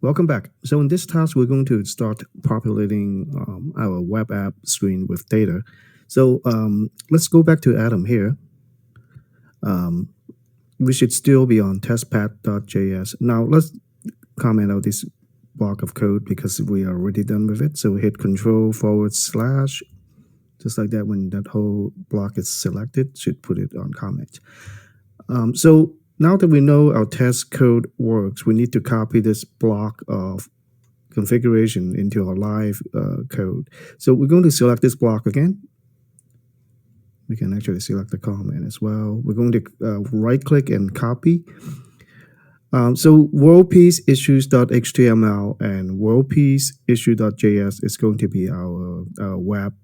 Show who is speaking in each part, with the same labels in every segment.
Speaker 1: Welcome back. So in this task, we're going to start populating our web app screen with data. So let's go back to Adam here. We should still be on testpad.js. Now let's comment out this block of code because we are already done with it. So hit control / just like that. When that whole block is selected, should put it on comment. So now that we know our test code works, we need to copy this block of configuration into our live code. So we're going to select this block again. We can actually select the comment as well. We're going to right-click and copy. So worldpiece issues.html and worldpiece issue.js is going to be our web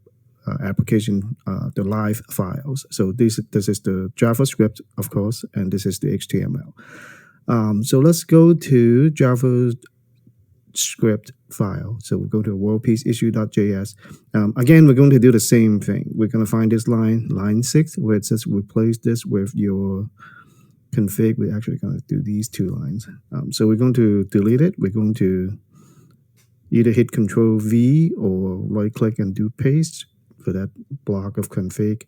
Speaker 1: application, the live files. So this is the JavaScript, of course, and this is the HTML. So let's go to JavaScript file. So we'll go to worldpiece issue.js. Again, we're going to do the same thing. We're going to find this line 6, where it says replace this with your config. We're actually going to do these two lines. So we're going to delete it. We're going to either hit Control V or right click and do paste for that block of config.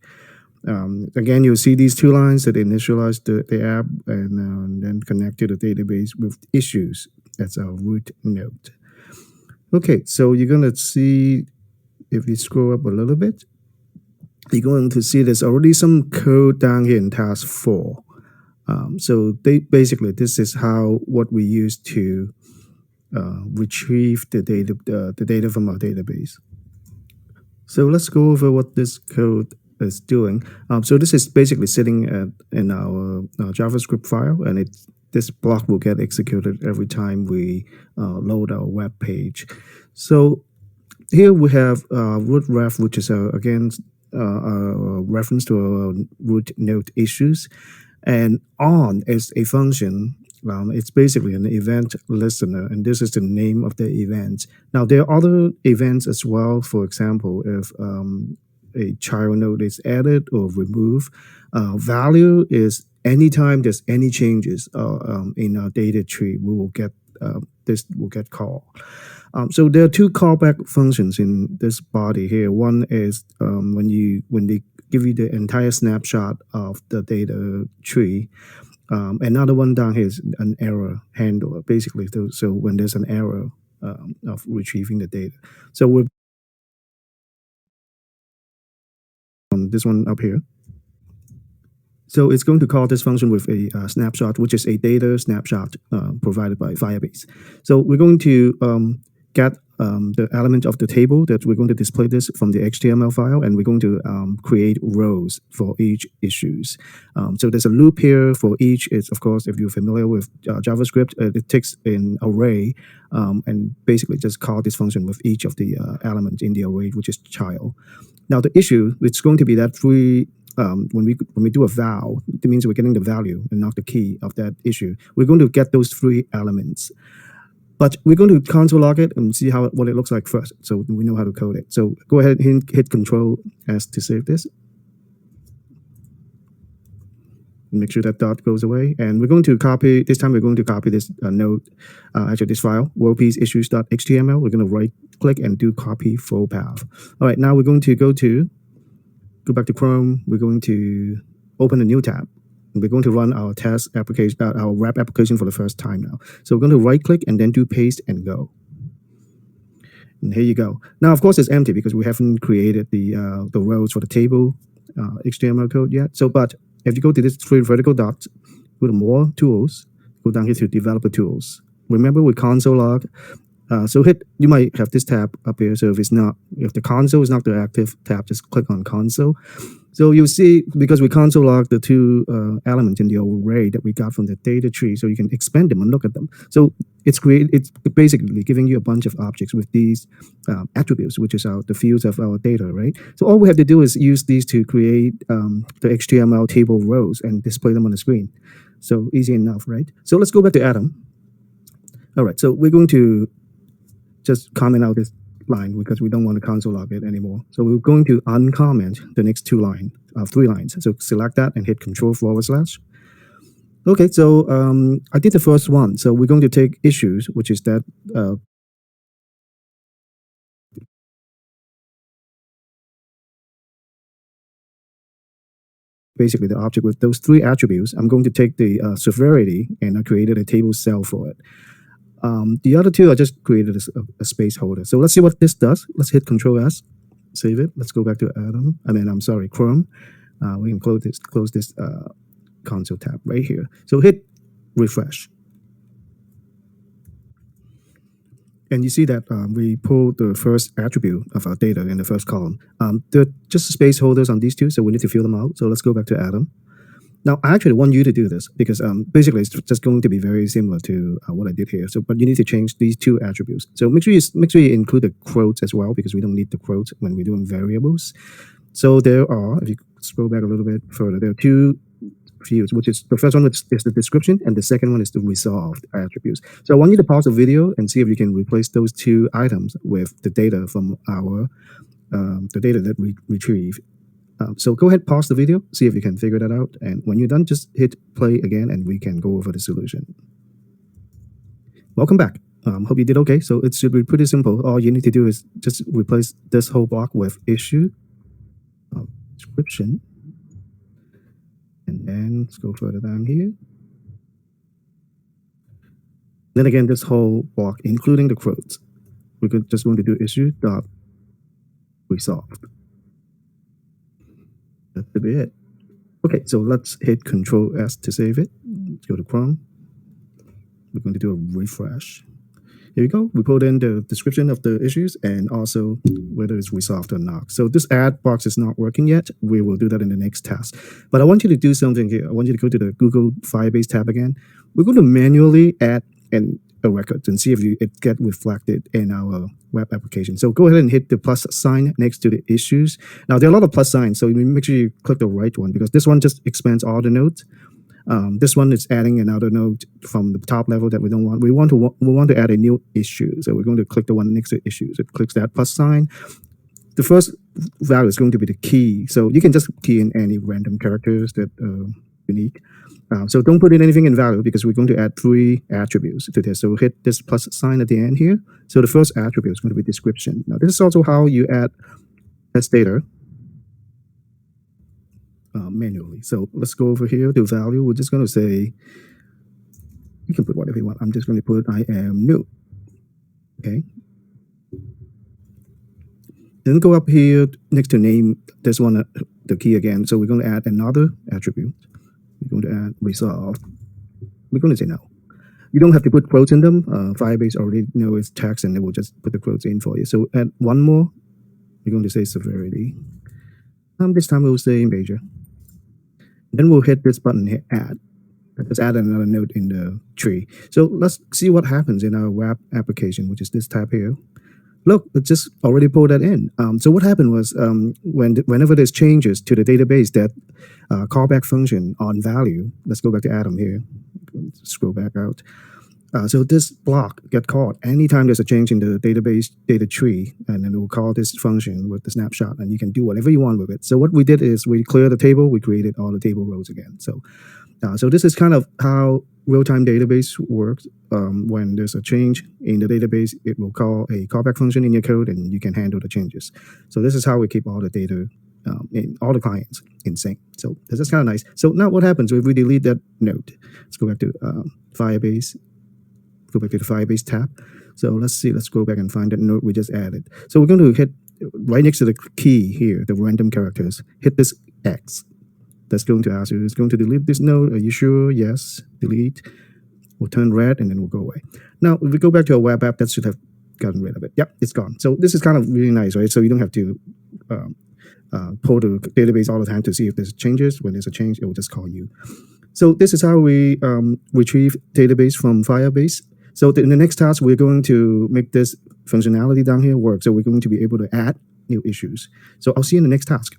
Speaker 1: Again, you'll see these two lines that initialize the app and then connect to the database with issues. That's our root node. Okay, so you're going to see, if you scroll up a little bit, you're going to see there's already some code down here in task 4. So basically, this is what we use to retrieve the data from our database. So let's go over what this code is doing. So this is basically sitting in our JavaScript file, and this block will get executed every time we load our web page. So here we have root ref, which is again a reference to our root node issues, and on is a function. It's basically an event listener, and this is the name of the event. Now, there are other events as well. For example, if a child node is added or removed, value is anytime there's any changes in our data tree, we will get this will get called. So there are two callback functions in this body here. One is when they give you the entire snapshot of the data tree. Another one down here is an error handler, basically. So when there's an error of retrieving the data. So we're on this one up here. So it's going to call this function with a snapshot, which is a data snapshot provided by Firebase. So we're going to get the element of the table that we're going to display this from the HTML file, and we're going to create rows for each issues. So there's a loop here for each. It's, of course, if you're familiar with JavaScript, it takes an array and basically just call this function with each of the elements in the array, which is child. Now the issue, it's going to be that when we do a val, it means we're getting the value and not the key of that issue. We're going to get those 3 elements. But we're going to console log it and see what it looks like first, so we know how to code it. So go ahead and hit Control S to save this. Make sure that dot goes away. And we're going to copy, this time we're going to copy this node, actually this file, worldpiece issues.html. We're going to right click and do copy full path. All right, now we're going to go back to Chrome. We're going to open a new tab. We're going to run our test application, our web application for the first time now. So we're going to right click and then do paste and go. And here you go. Now, of course, it's empty because we haven't created the rows for the table HTML code yet. So, but if you go to this 3 vertical dots, go to more tools, go down here to developer tools. Remember we console log. So you might have this tab up here. So if the console is not the active tab, just click on console. So you'll see, because we console log the 2 elements in the array that we got from the data tree, so you can expand them and look at them. So it's basically giving you a bunch of objects with these attributes, which is the fields of our data, right? So all we have to do is use these to create the HTML table rows and display them on the screen. So easy enough, right? So let's go back to Adam. All right, so we're going to just comment out this line because we don't want to console log it anymore. So we're going to uncomment the next 3 lines. So select that and hit Control /. Okay, so I did the first one. So we're going to take issues, which is that basically the object with those three attributes. I'm going to take the severity, and I created a table cell for it. The other two, I just created a space holder. So let's see what this does. Let's hit Control S, save it. Let's go back to Atom. I'm sorry, Chrome. We can close this console tab right here. So hit refresh. And you see that we pulled the first attribute of our data in the first column. There are just space holders on these two, so we need to fill them out. So let's go back to Atom. Now, I actually want you to do this because basically it's just going to be very similar to what I did here. So, but you need to change these two attributes. So make sure you include the quotes as well because we don't need the quotes when we're doing variables. So there are, if you scroll back a little bit further, there are two fields, which is the first one is the description, and the second one is the resolved attributes. So I want you to pause the video and see if you can replace those two items with the data from our the data that we retrieve. So go ahead, pause the video, see if you can figure that out, and when you're done, just hit play again, and we can go over the solution. Welcome back. Hope you did okay. So it should be pretty simple. All you need to do is just replace this whole block with issue, description, and then let's go further down here. Then again, this whole block, including the quotes, we're just going to do issue dot resolved. That should be it. Okay, so let's hit Control S to save it. Let's go to Chrome. We're going to do a refresh. Here we go. We put in the description of the issues and also whether it's resolved or not. So this add box is not working yet. We will do that in the next task. But I want you to do something here. I want you to go to the Google Firebase tab again. We're going to manually add a record and see if it gets reflected in our web application. So go ahead and hit the plus sign next to the issues. Now there are a lot of plus signs, so you make sure you click the right one because this one just expands all the nodes. This one is adding another node from the top level that we don't want. We want to add a new issue. So we're going to click the one next to issues. It clicks that plus sign. The first value is going to be the key. So you can just key in any random characters that unique. So don't put in anything in value because we're going to add three attributes to this. So hit this plus sign at the end here. So the first attribute is going to be description. Now this is also how you add test data manually. So let's go over here to value. We're just going to say, you can put whatever you want. I'm just going to put I am new. Okay. Then go up here next to name this one, the key again. So we're going to add another attribute. We're going to add resolve. We're going to say no. You don't have to put quotes in them. Firebase already knows it's text and it will just put the quotes in for you. So add one more. We're going to say severity. This time we'll say major. Then we'll hit this button here, add. Let's add another node in the tree. So let's see what happens in our web application, which is this tab here. Look, it just already pulled that in. So what happened was whenever there's changes to the database, that callback function on value, let's go back to Atom here, scroll back out. So this block get called anytime there's a change in the database data tree, and then it will call this function with the snapshot, and you can do whatever you want with it. So what we did is we cleared the table, we created all the table rows again. So this is kind of how real-time database works. When there's a change in the database, it will call a callback function in your code, and you can handle the changes. So this is how we keep all the data in all the clients in sync. So this is kind of nice. So now what happens if we delete that node? Let's go back to Firebase. Go back to the Firebase tab. So let's see. Let's go back and find that node we just added. So we're going to hit right next to the key here, the random characters. Hit this X. That's going to ask you, it's going to delete this node. Are you sure? Yes. Delete. Will turn red and then we'll go away. Now, if we go back to a web app, that should have gotten rid of it. Yep, it's gone. So this is kind of really nice, right? So you don't have to pull the database all the time to see if there's changes. When there's a change, it will just call you. So this is how we retrieve database from Firebase. So in the next task, we're going to make this functionality down here work. So we're going to be able to add new issues. So I'll see you in the next task.